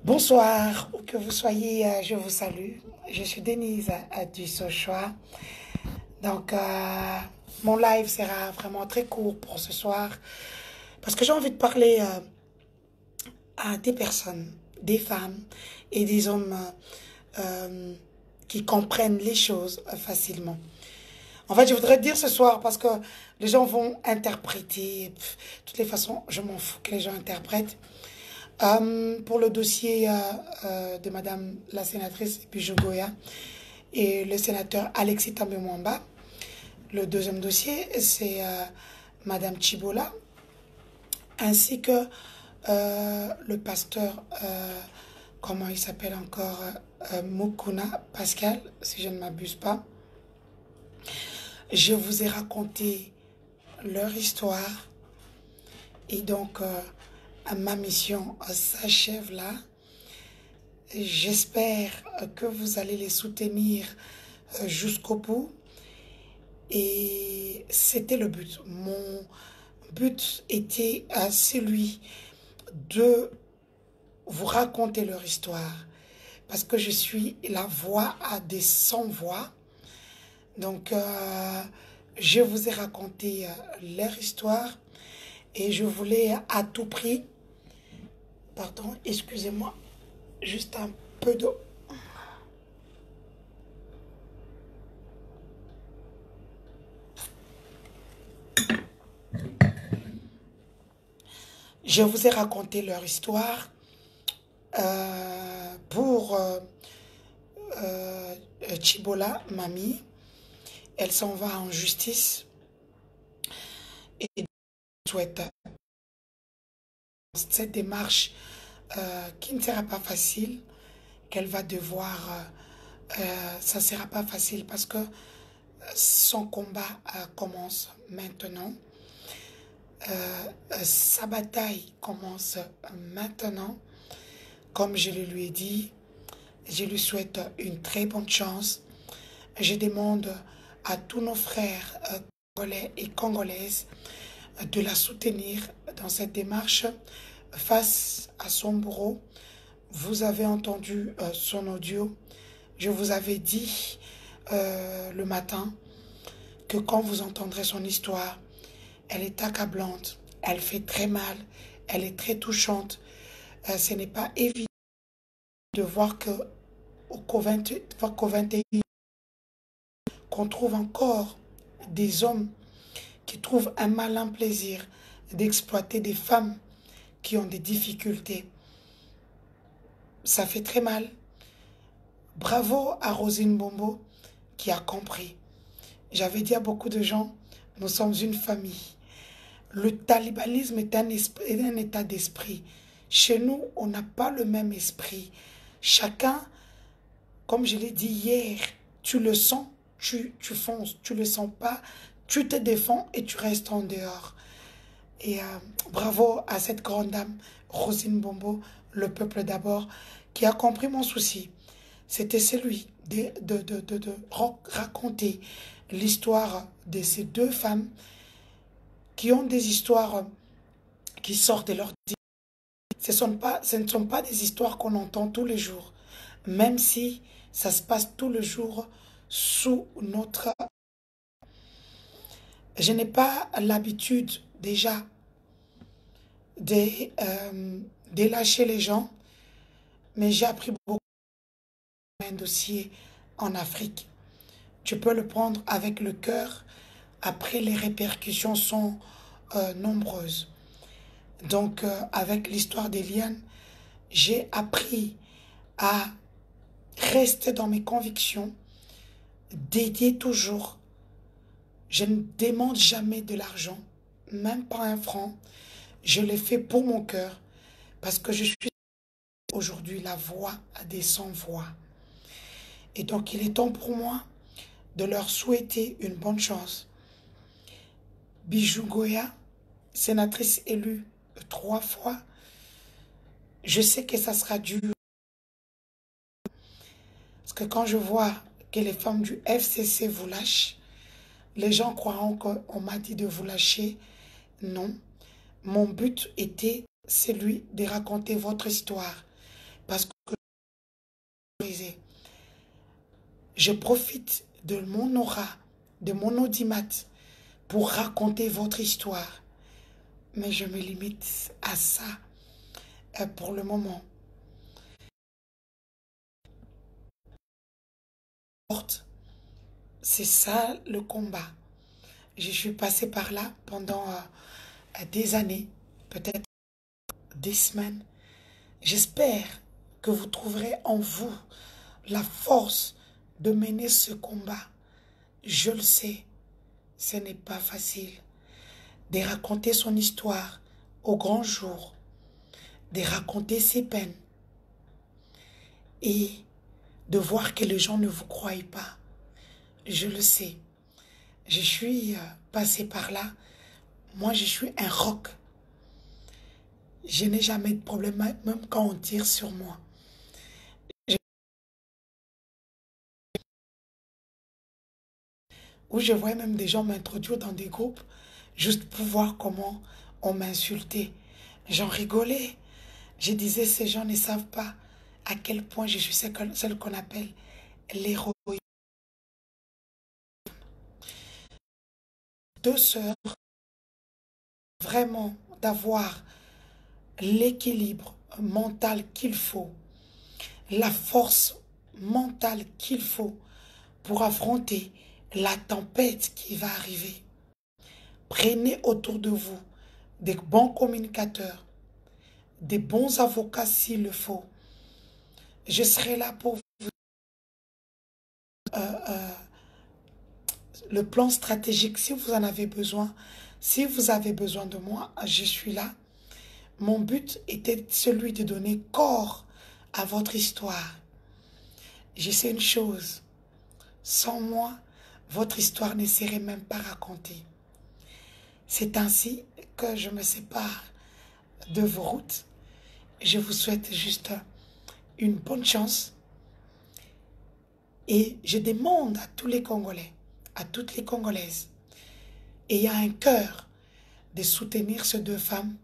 Bonsoir, où que vous soyez, je vous salue. Je suis Denise du Sochoa. Donc, mon live sera vraiment très court pour ce soir parce que j'ai envie de parler à des personnes, des femmes et des hommes qui comprennent les choses facilement. En fait, je voudrais dire ce soir parce que les gens vont interpréter. De toutes les façons, je m'en fous que les gens interprètent. Pour le dossier de Madame la sénatrice Bijou Goya et le sénateur Alexis També Mwamba, le deuxième dossier, c'est Madame Chibola, ainsi que le pasteur, comment il s'appelle encore, Mukuna Pascal, si je ne m'abuse pas. Je vous ai raconté leur histoire et donc ma mission s'achève là. J'espère que vous allez les soutenir jusqu'au bout. Et c'était le but. Mon but était celui de vous raconter leur histoire. Parce que je suis la voix à des sans-voix. Donc, je vous ai raconté leur histoire. Et je voulais à tout prix... Pardon, excusez-moi. Juste un peu d'eau. Je vous ai raconté leur histoire pour Chibola, mamie. Elle s'en va en justice et souhaite cette démarche qui ne sera pas facile, qu'elle va devoir... ça ne sera pas facile parce que son combat commence maintenant. Sa bataille commence maintenant. Comme je le lui ai dit, je lui souhaite une très bonne chance. Je demande à tous nos frères congolais et congolaises de la soutenir dans cette démarche face à son bourreau. Vous avez entendu son audio. Je vous avais dit le matin que quand vous entendrez son histoire, elle est accablante, elle fait très mal, elle est très touchante. Ce n'est pas évident de voir qu'au 21, qu'on trouve encore des hommes qui trouvent un malin plaisir d'exploiter des femmes qui ont des difficultés. Ça fait très mal. Bravo à Rosine Bombo qui a compris. J'avais dit à beaucoup de gens, nous sommes une famille. Le talibanisme est un état d'esprit. Chez nous, on n'a pas le même esprit. Chacun, comme je l'ai dit hier, tu le sens, tu fonces. Tu ne le sens pas, tu te défends et tu restes en dehors. Et bravo à cette grande dame, Rosine Bombo, le peuple d'abord, qui a compris mon souci. C'était celui de raconter l'histoire de ces deux femmes qui ont des histoires qui sortent de leur vie. Ce ne sont pas des histoires qu'on entend tous les jours, même si ça se passe tous les jours sous notre... Je n'ai pas l'habitude déjà de lâcher les gens, mais j'ai appris beaucoup d'un dossier en Afrique. Tu peux le prendre avec le cœur, après les répercussions sont nombreuses. Donc, avec l'histoire d'Eliane, j'ai appris à rester dans mes convictions, d'aider toujours. Je ne demande jamais de l'argent, même pas un franc. Je le fais pour mon cœur, parce que je suis aujourd'hui la voix des sans-voix. Et donc, il est temps pour moi de leur souhaiter une bonne chance. Bijou Goya, sénatrice élue 3 fois, je sais que ça sera dur. Parce que quand je vois que les femmes du FCC vous lâchent, les gens croiront qu'on m'a dit de vous lâcher. Non. Mon but était celui de raconter votre histoire. Parce Je profite de mon aura, de mon audimat pour raconter votre histoire. Mais je me limite à ça pour le moment. C'est ça le combat. Je suis passée par là pendant des années, peut-être des semaines. J'espère que vous trouverez en vous la force de mener ce combat. Je le sais, ce n'est pas facile de raconter son histoire au grand jour, de raconter ses peines et de voir que les gens ne vous croient pas. Je le sais. Je suis passée par là. Moi, je suis un roc. Je n'ai jamais de problème, même quand on tire sur moi. Où je voyais même des gens m'introduire dans des groupes juste pour voir comment on m'insultait. J'en rigolais. Je disais, ces gens ne savent pas à quel point je suis celle qu'on appelle l'héroïne. Deux sœurs, vraiment d'avoir l'équilibre mental qu'il faut, la force mentale qu'il faut pour affronter la tempête qui va arriver. Prenez autour de vous des bons communicateurs, des bons avocats s'il le faut. Je serai là pour vous. Le plan stratégique, si vous en avez besoin, si vous avez besoin de moi, je suis là. Mon but était celui de donner corps à votre histoire. Je sais une chose, sans moi, votre histoire ne serait même pas racontée. C'est ainsi que je me sépare de vos routes. Je vous souhaite juste une bonne chance et je demande à tous les Congolais, à toutes les Congolaises, ayant un cœur de soutenir ces deux femmes,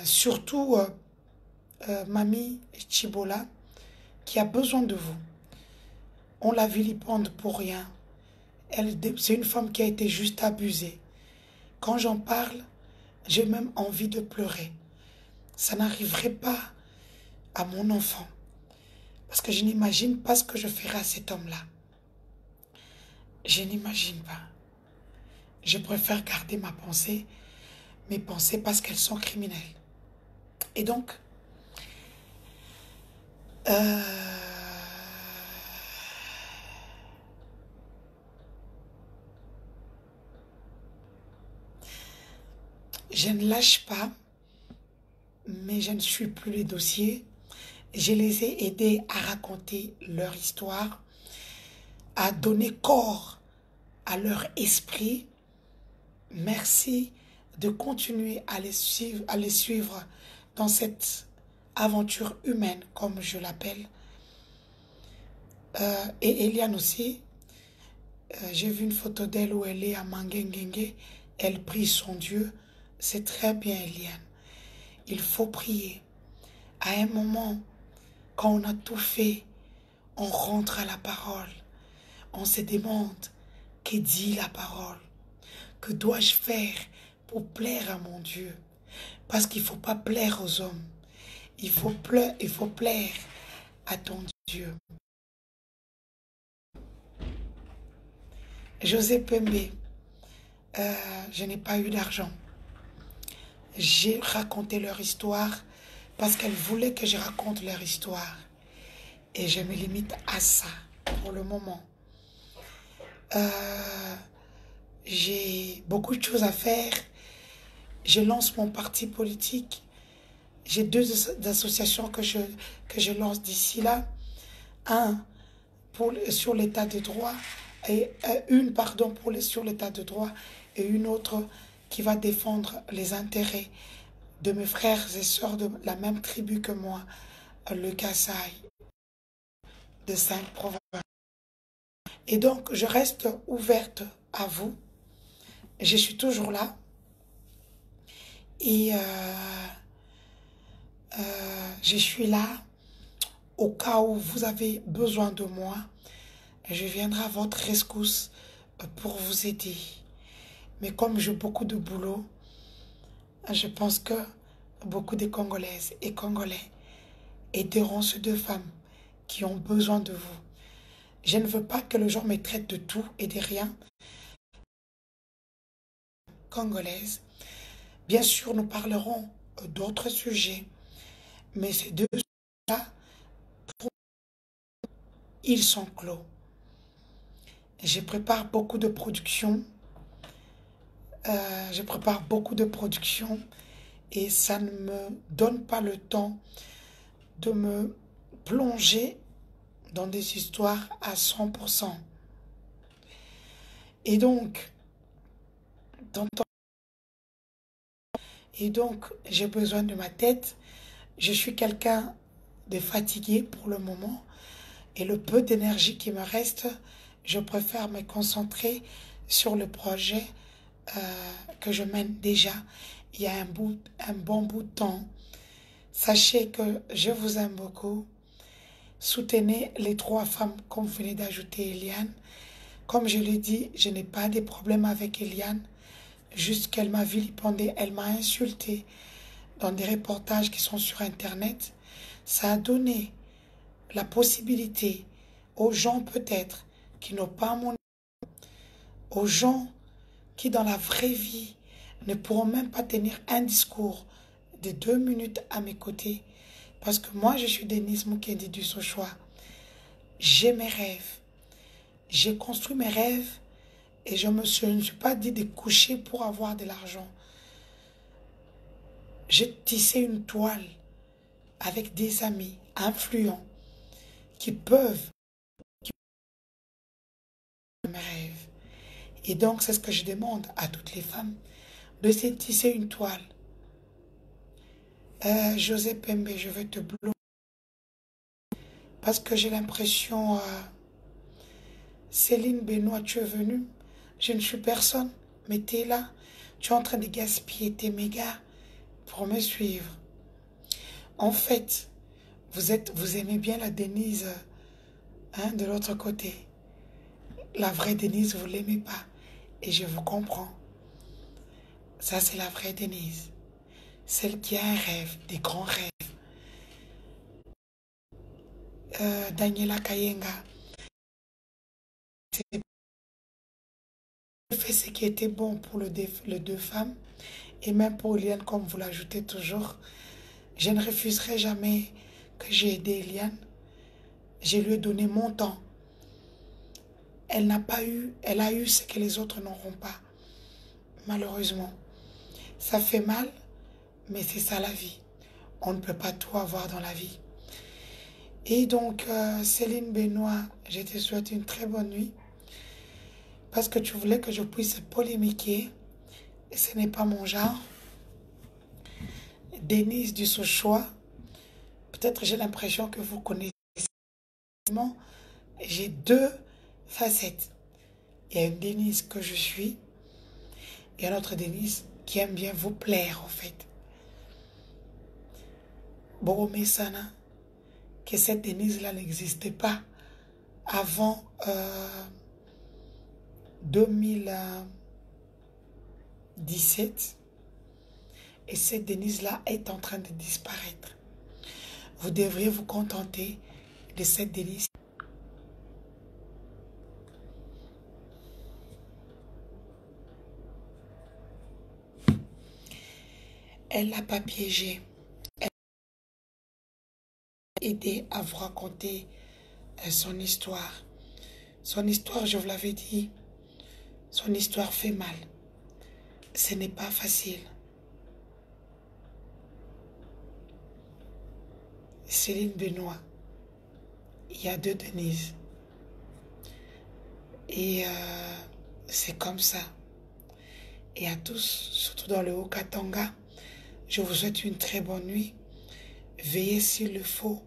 surtout Mamie Chibola, qui a besoin de vous. On la vilipende pour rien. C'est une femme qui a été juste abusée. Quand j'en parle, j'ai même envie de pleurer. Ça n'arriverait pas à mon enfant. Parce que je n'imagine pas ce que je ferai à cet homme-là. Je n'imagine pas. Je préfère garder mes pensées parce qu'elles sont criminelles. Et donc, je ne lâche pas, mais je ne suis plus les dossiers. Je les ai aidés à raconter leur histoire, à donner corps à leur esprit. Merci de continuer à les suivre dans cette aventure humaine, comme je l'appelle. Et Eliane aussi, j'ai vu une photo d'elle où elle est à Mangengengue. Elle prie son Dieu. C'est très bien, Eliane. Il faut prier. À un moment, quand on a tout fait, on rentre à la parole. On se demande, que dit la parole? Que dois-je faire pour plaire à mon Dieu? Parce qu'il ne faut pas plaire aux hommes. Il faut plaire à ton Dieu. José Pembe, je n'ai pas eu d'argent. J'ai raconté leur histoire parce qu'elles voulaient que je raconte leur histoire. Et je me limite à ça pour le moment. J'ai beaucoup de choses à faire. Je lance mon parti politique. J'ai deux associations que je lance d'ici là. Un sur l'état de droit et sur l'état de droit et une autre qui va défendre les intérêts de mes frères et sœurs de la même tribu que moi, le Kasaï de 5 provinces. Et donc, je reste ouverte à vous. Je suis toujours là. Et je suis là au cas où vous avez besoin de moi, je viendrai à votre rescousse pour vous aider. Mais comme j'ai beaucoup de boulot, je pense que beaucoup de Congolaises et Congolais aideront ces deux femmes qui ont besoin de vous. Je ne veux pas que le gens me traite de tout et de rien. Congolaise. Bien sûr, nous parlerons d'autres sujets, mais ces deux sujets-là, ils sont clos. Je prépare beaucoup de productions. Je prépare beaucoup de productions et ça ne me donne pas le temps de me plonger dans des histoires à 100%. Et donc, dans ton- et donc, j'ai besoin de ma tête. Je suis quelqu'un de fatigué pour le moment. Et le peu d'énergie qui me reste, je préfère me concentrer sur le projet que je mène déjà il y a un bon bout de temps. Sachez que je vous aime beaucoup. Soutenez les trois femmes comme vous venez d'ajouter Eliane. Comme je l'ai dit, je n'ai pas de problème avec Eliane. Juste qu'elle m'a vilipendée, elle m'a insultée dans des reportages qui sont sur Internet. Ça a donné la possibilité aux gens peut-être qui n'ont pas mon... aux gens qui dans la vraie vie ne pourront même pas tenir un discours de 2 minutes à mes côtés. Parce que moi, je suis Denise Mukendi du Sochoa. J'ai mes rêves. J'ai construit mes rêves et je ne me suis pas dit de coucher pour avoir de l'argent. J'ai tissé une toile avec des amis influents qui peuvent mes rêves. Et donc, c'est ce que je demande à toutes les femmes, de se tisser une toile. José Pembe, je vais te bloquer parce que j'ai l'impression, Céline Benoît, tu es venue, je ne suis personne, mais tu es là, tu es en train de gaspiller tes mégas pour me suivre. En fait, vous aimez bien la Denise hein, de l'autre côté. La vraie Denise, vous ne l'aimez pas. Et je vous comprends. Ça, c'est la vraie Denise. Celle qui a un rêve, des grands rêves. Daniela Kayenga, c'est fait ce qui était bon pour les deux femmes. Et même pour Eliane, comme vous l'ajoutez toujours. Je ne refuserai jamais que j'ai aidé Eliane. Je lui ai donné mon temps. Elle n'a pas eu, elle a eu ce que les autres n'auront pas. Malheureusement. Ça fait mal, mais c'est ça la vie. On ne peut pas tout avoir dans la vie. Et donc, Céline Benoît, je te souhaite une très bonne nuit. Parce que tu voulais que je puisse polémiquer. Et ce n'est pas mon genre. Denise du Sochoa. Peut-être j'ai l'impression que vous connaissez. J'ai deux facettes. Il y a une Denise que je suis. Et une autre Denise qui aime bien vous plaire, en fait. Boromé Sana, que cette Denise-là n'existait pas avant 2017. Et cette Denise-là est en train de disparaître. Vous devriez vous contenter de cette Denise. Elle n'a pas piégé. Elle a aidé à vous raconter son histoire. Son histoire, je vous l'avais dit, son histoire fait mal. Ce n'est pas facile. Céline Benoît, il y a deux Denise. Et c'est comme ça. Et à tous, surtout dans le Haut-Katanga, je vous souhaite une très bonne nuit. Veillez s'il le faut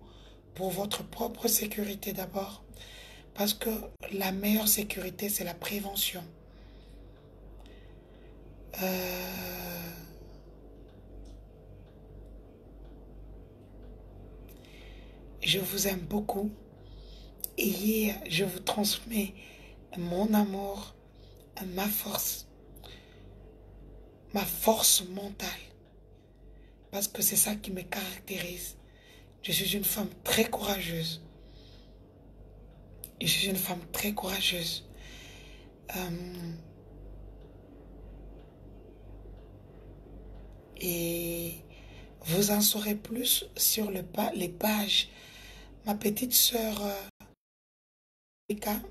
pour votre propre sécurité d'abord. Parce que la meilleure sécurité, c'est la prévention. je vous aime beaucoup et je vous transmets mon amour, ma force mentale, parce que c'est ça qui me caractérise. Je suis une femme très courageuse. Je suis une femme très courageuse. Et vous en saurez plus sur les pages. Ma petite sœur,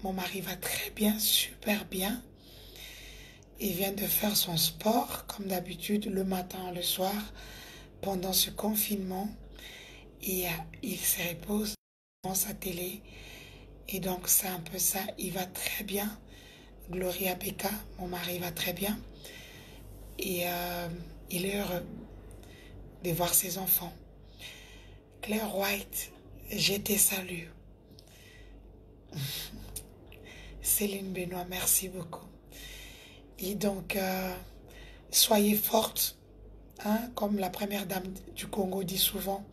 mon mari va très bien, super bien. Il vient de faire son sport, comme d'habitude, le matin, le soir, pendant ce confinement. Et il se repose devant sa télé. Et donc, c'est un peu ça. Il va très bien. Gloria Becca, mon mari, va très bien. Et il est heureux de voir ses enfants. Claire White, je te salue. Céline Benoît, merci beaucoup. Et donc, soyez fortes, hein, comme la première dame du Congo dit souvent.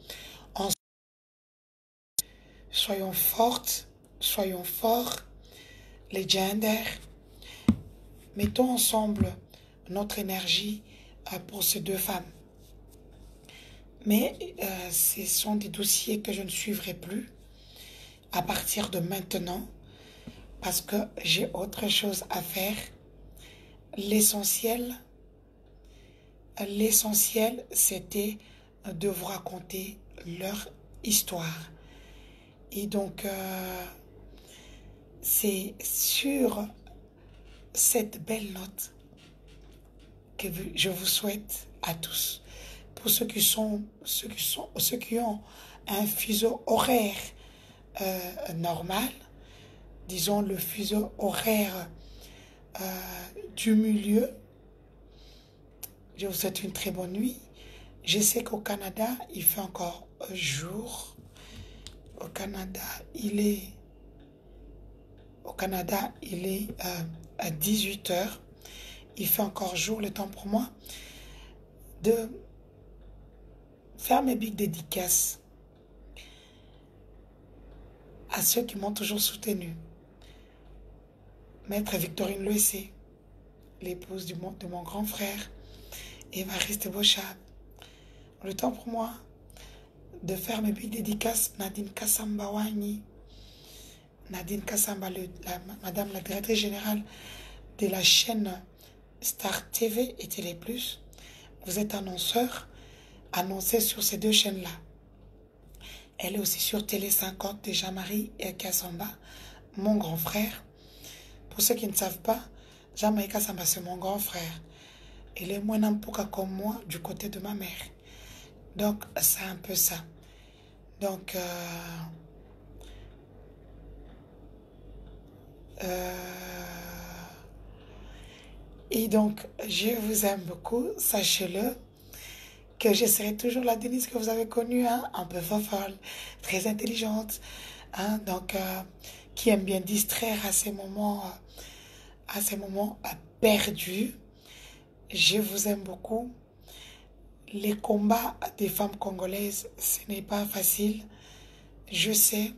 Soyons fortes, soyons forts, les genders. Mettons ensemble notre énergie pour ces deux femmes. Mais ce sont des dossiers que je ne suivrai plus à partir de maintenant parce que j'ai autre chose à faire. L'essentiel, c'était de vous raconter leur histoire. Et donc, c'est sur cette belle note que je vous souhaite à tous. Pour ceux qui ont un fuseau horaire normal, disons le fuseau horaire du milieu, je vous souhaite une très bonne nuit. Je sais qu'au Canada, il fait encore jour. Au Canada, il est à 18 heures. Il fait encore jour, le temps pour moi de faire mes big dédicaces à ceux qui m'ont toujours soutenu. Maître Victorine Loessé, l'épouse de mon grand frère, Évariste Bochab. Le temps pour moi de faire mes big dédicaces, Nadine Kassamba Wagni, Nadine Kassamba, madame la directrice générale de la chaîne Star TV et Télé Plus. Vous êtes annonceur, annoncé sur ces deux chaînes-là. Elle est aussi sur Télé 50 de Jean-Marie Kassamba, mon grand frère. Pour ceux qui ne savent pas, Jean-Marie Kassamba, c'est mon grand frère. Il est moins n'importe comme moi du côté de ma mère. Donc, c'est un peu ça. Donc, et donc, je vous aime beaucoup, sachez-le, que je serai toujours la Denise que vous avez connue, hein, un peu folle, très intelligente, hein, donc, qui aime bien distraire à ces moments perdus. Je vous aime beaucoup. Les combats des femmes congolaises, ce n'est pas facile. Je sais,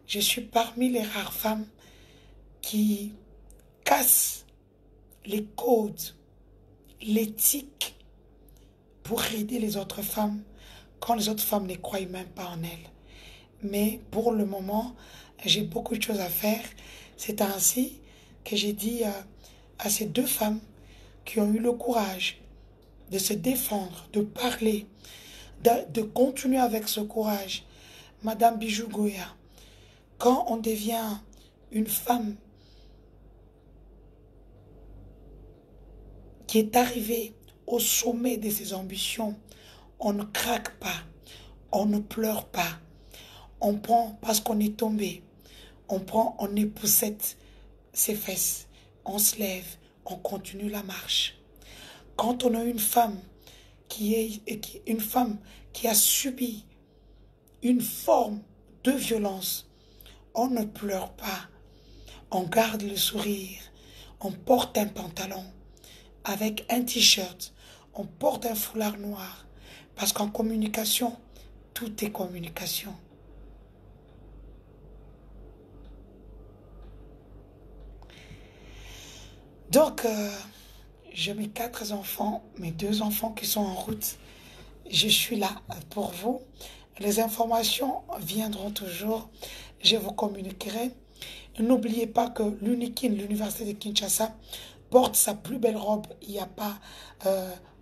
je suis parmi les rares femmes qui cassent les codes, l'éthique pour aider les autres femmes quand les autres femmes ne croient même pas en elles. Mais pour le moment, j'ai beaucoup de choses à faire. C'est ainsi que j'ai dit à ces deux femmes qui ont eu le courage de se défendre, de parler, de continuer avec ce courage. Madame Bijou Goya, quand on devient une femme qui est arrivée au sommet de ses ambitions, on ne craque pas, on ne pleure pas, on prend parce qu'on est tombé, on époussette ses fesses, on se lève, on continue la marche. Quand on a une femme qui a subi une forme de violence, on ne pleure pas, on garde le sourire, on porte un pantalon avec un t-shirt, on porte un foulard noir, parce qu'en communication, tout est communication. Donc, j'ai mes 4 enfants, mes 2 enfants qui sont en route. Je suis là pour vous. Les informations viendront toujours. Je vous communiquerai. N'oubliez pas que l'UNIKIN, l'Université de Kinshasa, porte sa plus belle robe. Il n'y a pas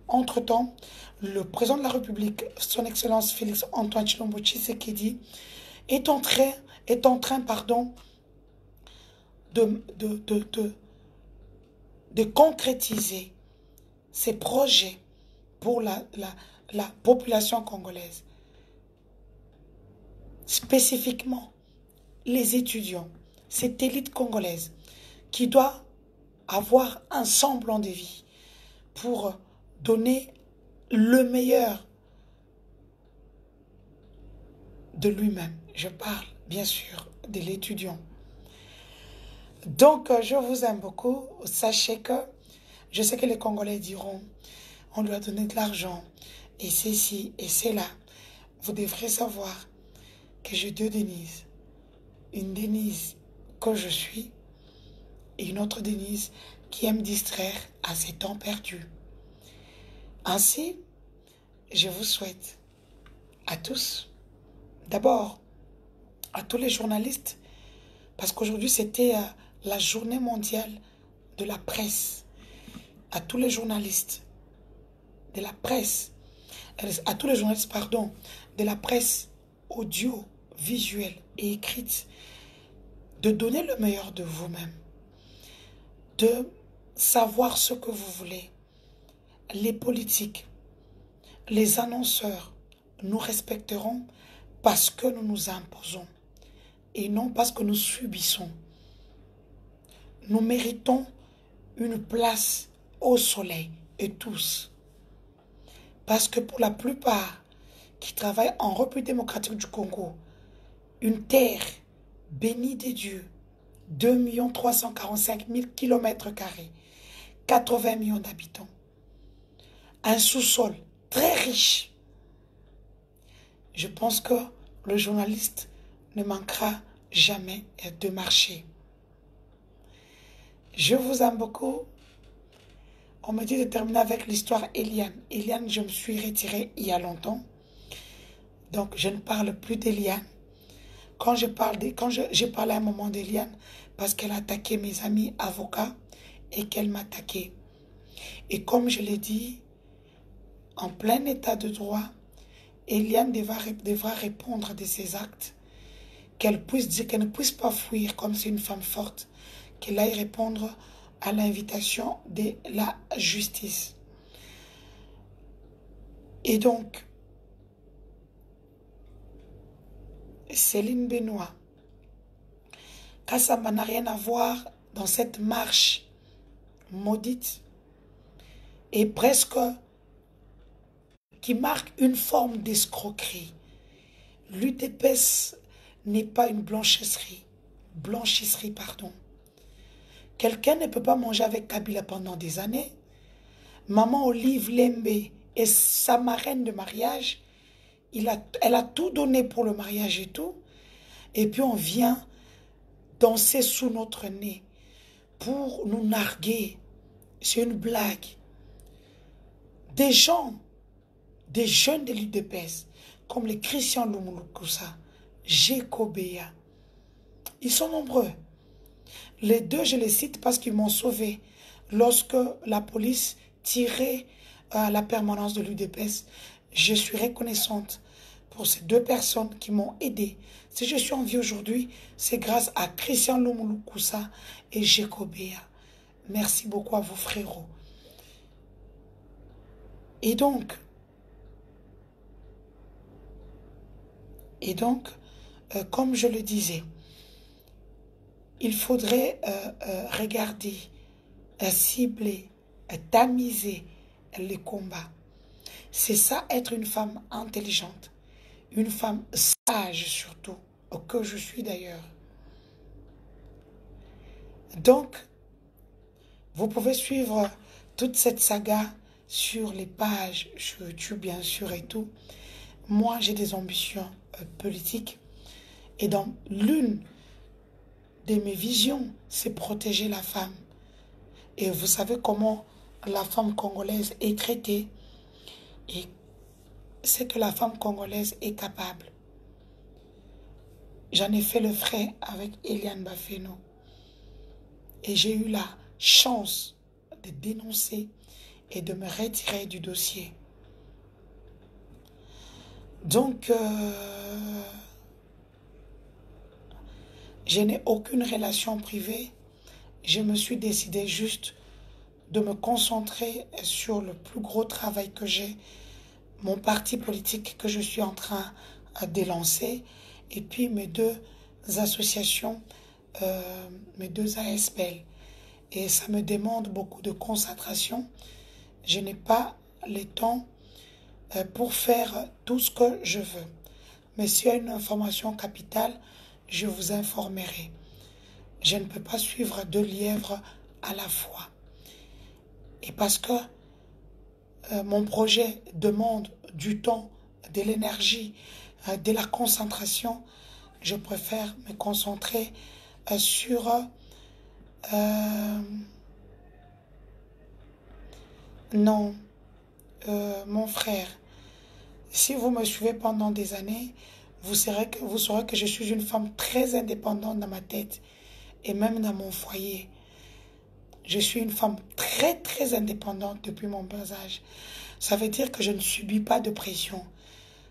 entre-temps. Le président de la République, son Excellence Félix Antoine Tshilombo Tshisekedi, est en train pardon, de, de, de, de, de concrétiser ses projets pour la population congolaise. Spécifiquement, les étudiants, cette élite congolaise qui doit avoir un semblant de vie pour donner le meilleur de lui-même. Je parle bien sûr de l'étudiant. Donc, je vous aime beaucoup. Sachez que je sais que les Congolais diront, on lui a donné de l'argent, et c'est ci, et c'est là. Vous devrez savoir que j'ai 2 Denise. Une Denise que je suis, et une autre Denise qui aime distraire à ses temps perdus. Ainsi, je vous souhaite à tous, d'abord à tous les journalistes, parce qu'aujourd'hui c'était la journée mondiale de la presse, à tous les journalistes de la presse, à tous les journalistes, pardon, de la presse audio, visuelle et écrite, de donner le meilleur de vous-même, de savoir ce que vous voulez. Les politiques, les annonceurs, nous respecterons parce que nous nous imposons et non parce que nous subissons. Nous méritons une place au soleil, et tous. Parce que pour la plupart qui travaillent en République démocratique du Congo, une terre bénie des dieux, 2 345 000 km², 80 millions d'habitants, un sous-sol très riche. Je pense que le journaliste ne manquera jamais de marcher. Je vous aime beaucoup. On me dit de terminer avec l'histoire Eliane. Eliane, je me suis retirée il y a longtemps. Donc, je ne parle plus d'Eliane. J'ai parlé à un moment d'Eliane parce qu'elle a attaqué mes amis avocats et qu'elle m'a attaqué. Et comme je l'ai dit, en plein état de droit, Eliane devra répondre de ses actes, qu'elle ne puisse pas fuir comme c'est une femme forte, qu'elle aille répondre à l'invitation de la justice. Et donc, Céline Benoît, Kassamba n'a rien à voir dans cette marche maudite et presque qui marque une forme d'escroquerie. L'UDPS n'est pas une blanchisserie. Quelqu'un ne peut pas manger avec Kabila pendant des années. Maman Olive Lembe est sa marraine de mariage. Elle a tout donné pour le mariage et tout. Et puis on vient danser sous notre nez pour nous narguer. C'est une blague. Des gens, des jeunes de l'UDPS, comme les Christian Lumulukusa, Jekobea, ils sont nombreux. Les 2, je les cite parce qu'ils m'ont sauvé lorsque la police tirait à la permanence de l'UDPS. Je suis reconnaissante pour ces 2 personnes qui m'ont aidé. Si je suis en vie aujourd'hui, c'est grâce à Christian Lumulukusa et Jekobea. Merci beaucoup à vous, frérots. Et donc, comme je le disais, il faudrait regarder, cibler, tamiser les combats. C'est ça, être une femme intelligente, une femme sage surtout, que je suis d'ailleurs. Donc, vous pouvez suivre toute cette saga sur les pages, sur YouTube bien sûr et tout. Moi, j'ai des ambitions politiques et dans l'une de mes visions, c'est protéger la femme. Et vous savez comment la femme congolaise est traitée. Et c'est que la femme congolaise est capable. J'en ai fait le frais avec Eliane Bafeno. Et j'ai eu la chance de dénoncer et de me retirer du dossier. Donc, je n'ai aucune relation privée. Je me suis décidé juste de me concentrer sur le plus gros travail que j'ai, mon parti politique que je suis en train de lancer, et puis mes deux associations, mes deux ASBL. Et ça me demande beaucoup de concentration. Je n'ai pas le temps pour faire tout ce que je veux. Mais s'il y a une information capitale, je vous informerai. Je ne peux pas suivre deux lièvres à la fois. Et parce que mon projet demande du temps, de l'énergie, de la concentration, je préfère me concentrer sur non, mon frère. Si vous me suivez pendant des années, vous saurez que je suis une femme très indépendante dans ma tête et même dans mon foyer. Je suis une femme très très indépendante depuis mon bas âge. Ça veut dire que je ne subis pas de pression.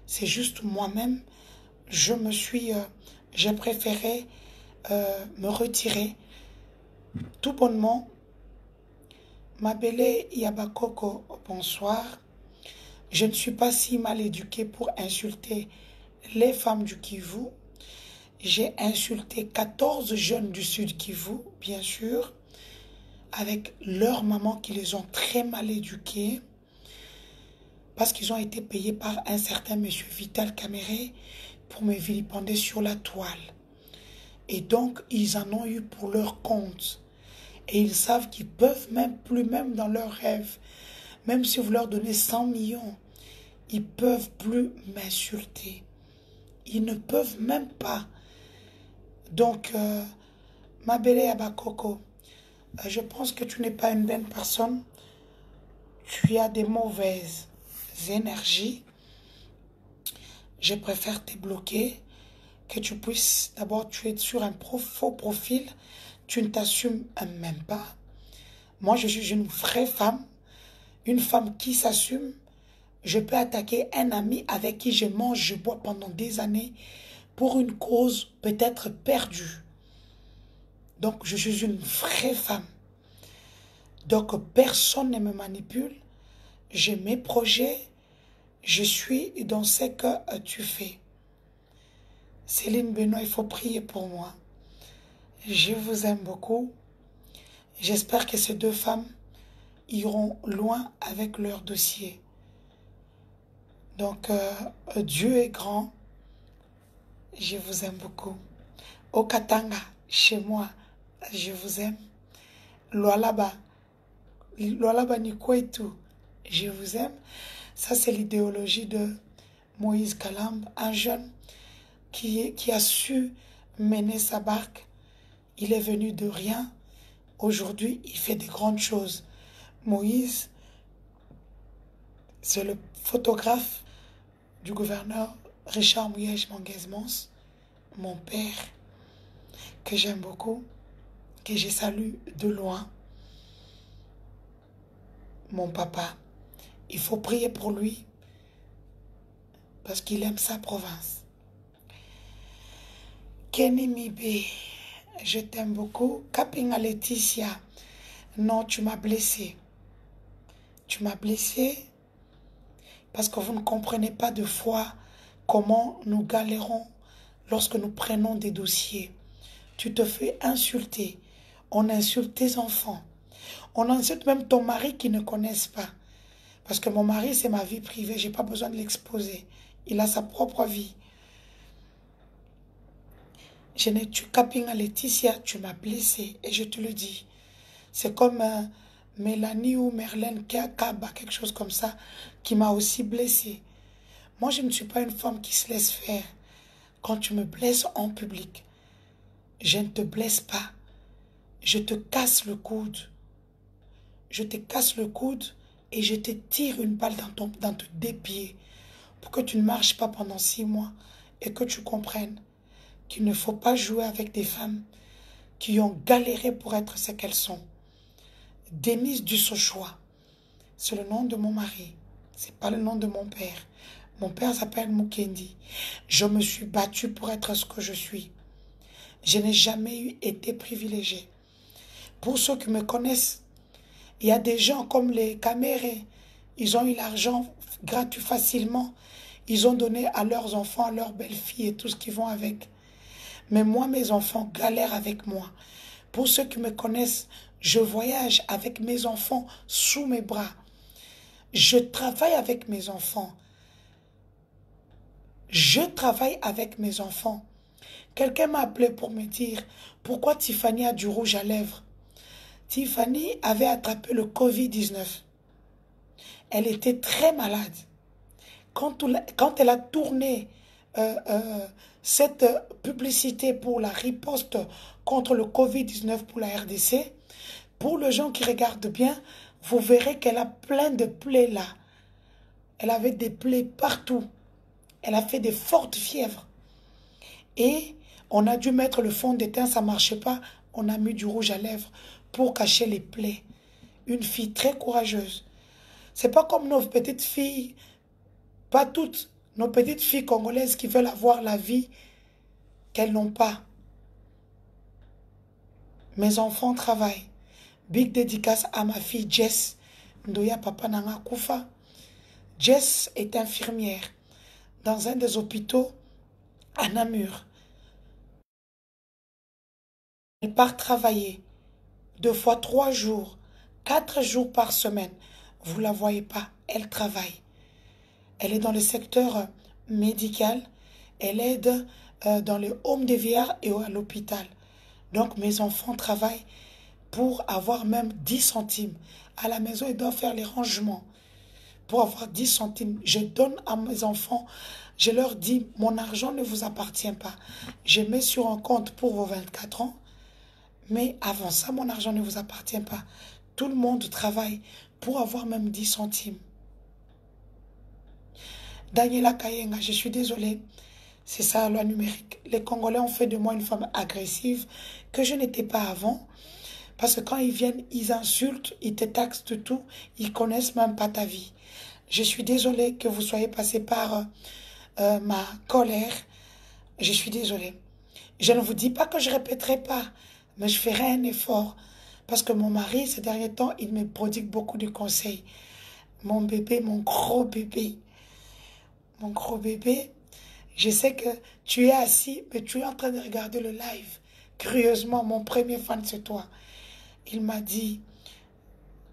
C'est juste moi-même, j'ai préféré me retirer tout bonnement. Mabele Yabakoko, bonsoir. Je ne suis pas si mal éduquée pour insulter les femmes du Kivu. J'ai insulté 14 jeunes du Sud Kivu, bien sûr, avec leurs mamans qui les ont très mal éduqués, parce qu'ils ont été payés par un certain monsieur Vital Caméré pour me vilipender sur la toile. Et donc, ils en ont eu pour leur compte. Et ils savent qu'ils peuvent même plus, même dans leurs rêves, même si vous leur donnez 100 millions, ils peuvent plus m'insulter. Ils ne peuvent même pas. Donc, ma belle Abakoko, je pense que tu n'es pas une bonne personne. Tu as des mauvaises énergies. Je préfère te bloquer, que tu puisses, d'abord, tu es sur un faux profil, tu ne t'assumes même pas. Moi, je suis une vraie femme, une femme qui s'assume. Je peux attaquer un ami avec qui je mange, je bois pendant des années pour une cause peut-être perdue. Donc, je suis une vraie femme. Donc, personne ne me manipule. J'ai mes projets. Je suis dans ce que tu fais. Céline Benoît, il faut prier pour moi. Je vous aime beaucoup. J'espère que ces deux femmes iront loin avec leur dossier. Donc, Dieu est grand. Je vous aime beaucoup. Au Katanga, chez moi, je vous aime. Lualaba Nikwetu, je vous aime. Ça, c'est l'idéologie de Moïse Kalamb, un jeune qui a su mener sa barque. Il est venu de rien. Aujourd'hui, il fait de grandes choses. Moïse, c'est le photographe du gouverneur Richard Mouyej Manguez-Mons, mon père, que j'aime beaucoup, que je salue de loin. Mon papa, il faut prier pour lui parce qu'il aime sa province. Kenny Mibe, je t'aime beaucoup. Kapinga Laetitia, non, tu m'as blessé. Tu m'as blessé parce que vous ne comprenez pas de fois comment nous galérons lorsque nous prenons des dossiers. Tu te fais insulter. On insulte tes enfants. On insulte même ton mari qui ne connaissent pas. Parce que mon mari, c'est ma vie privée. Je n'ai pas besoin de l'exposer. Il a sa propre vie. Tu Kapinga Laetitia, tu m'as blessé. Et je te le dis. C'est comme Mélanie ou Merlène Kaba, quelque chose comme ça, qui m'a aussi blessé. Moi, je ne suis pas une femme qui se laisse faire. Quand tu me blesses en public, je ne te blesse pas. Je te casse le coude. je te casse le coude et je te tire une balle dans tes deux pieds pour que tu ne marches pas pendant 6 mois et que tu comprennes qu'il ne faut pas jouer avec des femmes qui ont galéré pour être ce qu'elles sont. Denise Dussochoa, c'est le nom de mon mari, c'est pas le nom de mon père. Mon père s'appelle Mukendi. Je me suis battue pour être ce que je suis. Je n'ai jamais été privilégiée. Pour ceux qui me connaissent, il y a des gens comme les Camérés. Ils ont eu l'argent gratuit facilement. Ils ont donné à leurs enfants, à leurs belles-filles et tout ce qui vont avec. Mais moi, mes enfants galèrent avec moi. Pour ceux qui me connaissent, je voyage avec mes enfants sous mes bras. Je travaille avec mes enfants. Je travaille avec mes enfants. Quelqu'un m'a appelé pour me dire pourquoi Tiffany a du rouge à lèvres. Tiffany avait attrapé le Covid-19. Elle était très malade. Quand elle a tourné cette publicité pour la riposte contre le Covid-19 pour la RDC, pour les gens qui regardent bien, vous verrez qu'elle a plein de plaies là. Elle avait des plaies partout. Elle a fait des fortes fièvres. Et on a dû mettre le fond de teint, ça ne marchait pas. On a mis du rouge à lèvres pour cacher les plaies. Une fille très courageuse. C'est pas comme nos petites filles, pas toutes, nos petites filles congolaises qui veulent avoir la vie qu'elles n'ont pas. Mes enfants travaillent. Big dédicace à ma fille Jess. Ndoya Papa Nanga Koufa. Jess est infirmière dans un des hôpitaux à Namur. Elle part travailler 2 fois 3 jours, 4 jours par semaine. Vous ne la voyez pas, elle travaille. Elle est dans le secteur médical. Elle aide dans le home de vieillards et à l'hôpital. Donc mes enfants travaillent pour avoir même 10 centimes. À la maison, ils doivent faire les rangements. Pour avoir 10 centimes, je donne à mes enfants, je leur dis, mon argent ne vous appartient pas. Je mets sur un compte pour vos 24 ans, mais avant ça, mon argent ne vous appartient pas. Tout le monde travaille pour avoir même 10 centimes. Daniela Kayenga, je suis désolée, c'est ça la loi numérique. Les Congolais ont fait de moi une femme agressive que je n'étais pas avant. Parce que quand ils viennent, ils insultent, ils te taxent de tout, ils connaissent même pas ta vie. Je suis désolée que vous soyez passé par ma colère. Je suis désolée. Je ne vous dis pas que je ne répéterai pas, mais je ferai un effort. Parce que mon mari, ces derniers temps, il me prodigue beaucoup de conseils. Mon bébé, mon gros bébé. Mon gros bébé, je sais que tu es assis, mais tu es en train de regarder le live. Curieusement, mon premier fan, c'est toi. Il m'a dit,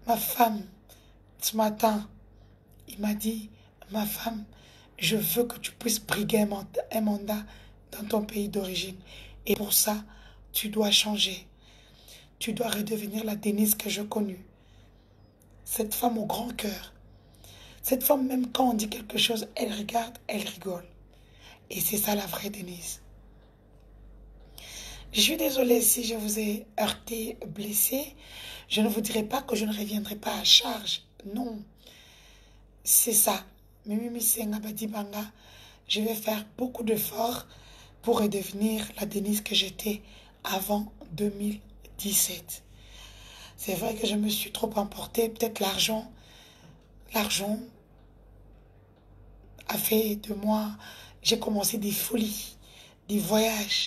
ma femme, ce matin, il m'a dit, ma femme, je veux que tu puisses briguer un mandat dans ton pays d'origine. Et pour ça, tu dois changer. Tu dois redevenir la Denise que je connus. Cette femme au grand cœur. Cette femme, même quand on dit quelque chose, elle regarde, elle rigole. Et c'est ça la vraie Denise. Je suis désolée si je vous ai heurté, blessé. Je ne vous dirai pas que je ne reviendrai pas à charge. Non. C'est ça. Mimi Senga Badibanga, je vais faire beaucoup d'efforts pour redevenir la Denise que j'étais avant 2017. C'est vrai que je me suis trop emportée. Peut-être l'argent a fait de moi, j'ai commencé des folies, des voyages,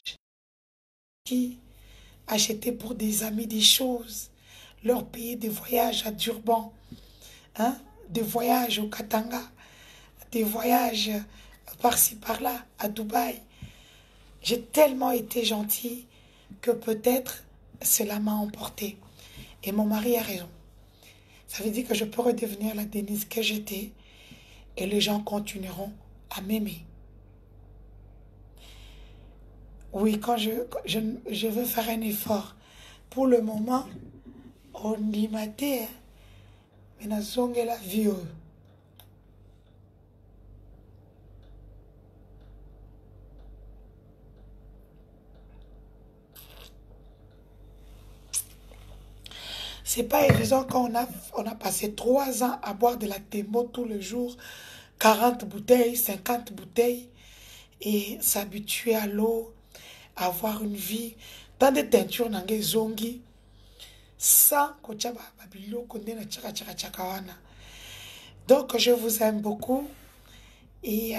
qui achetaient pour des amis des choses, leur payer des voyages à Durban, hein, des voyages au Katanga, des voyages par-ci par-là à Dubaï. J'ai tellement été gentille que peut-être cela m'a emporté. Et mon mari a raison. Ça veut dire que je peux redevenir la Denise que j'étais et les gens continueront à m'aimer. Oui, quand je veux faire un effort. Pour le moment, on dit maté, mais na zonge la vie. C'est pas évident quand on a passé 3 ans à boire de la Tembo tous les jours, 40 bouteilles, 50 bouteilles, et s'habituer à l'eau, à avoir une vie, dans des teintures, dans des zongi, sans kochaba babilo konde na chaka chaka chaka wana. Donc je vous aime beaucoup et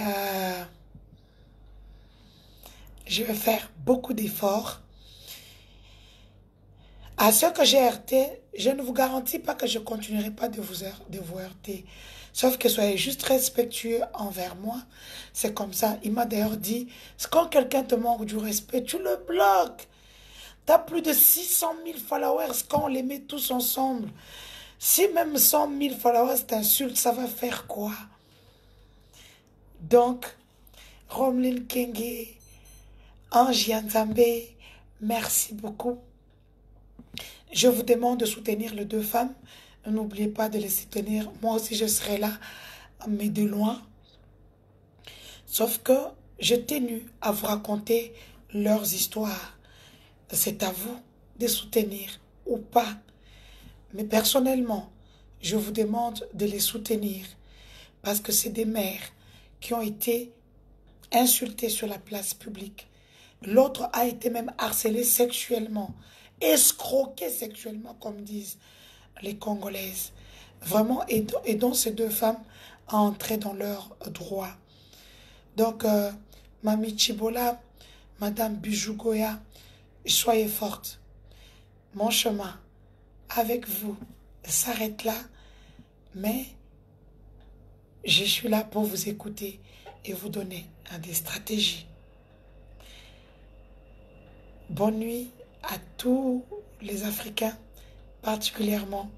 je vais faire beaucoup d'efforts. À ceux que j'ai heurté, je ne vous garantis pas que je continuerai pas de vous heurter. Sauf que soyez juste respectueux envers moi. C'est comme ça. Il m'a d'ailleurs dit, quand quelqu'un te manque du respect, tu le bloques. Tu as plus de 600 000 followers quand on les met tous ensemble. Si même 100 000 followers t'insultent, ça va faire quoi? Donc, Romlin Kenge, Ange Yanzambe, merci beaucoup. Je vous demande de soutenir les deux femmes. N'oubliez pas de les soutenir. Moi aussi, je serai là, mais de loin. Sauf que j'ai tenu à vous raconter leurs histoires. C'est à vous de soutenir ou pas. Mais personnellement, je vous demande de les soutenir parce que c'est des mères qui ont été insultées sur la place publique. L'autre a été même harcelé sexuellement, escroqué sexuellement, comme disent les Congolaises. Vraiment, et donc ces deux femmes à entrer dans leurs droits. Donc, Mami Chibola, Madame Bijougoya, soyez forte. Mon chemin avec vous s'arrête là, mais je suis là pour vous écouter et vous donner des stratégies. Bonne nuit à tous les Africains, particulièrement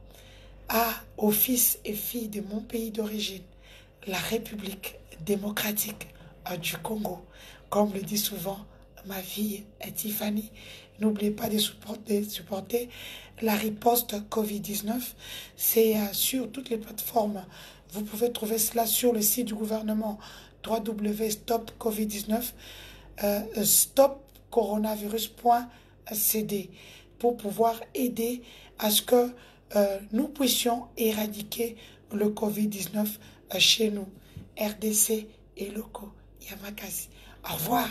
aux fils et filles de mon pays d'origine, la République démocratique du Congo. Comme le dit souvent ma fille Tiffany, n'oubliez pas de supporter la riposte Covid-19. C'est sur toutes les plateformes. Vous pouvez trouver cela sur le site du gouvernement www.stopcovid19, stopcoronavirus.cd pour pouvoir aider à ce que nous puissions éradiquer le Covid-19 chez nous, RDC et locaux. Yamakasi. Au revoir.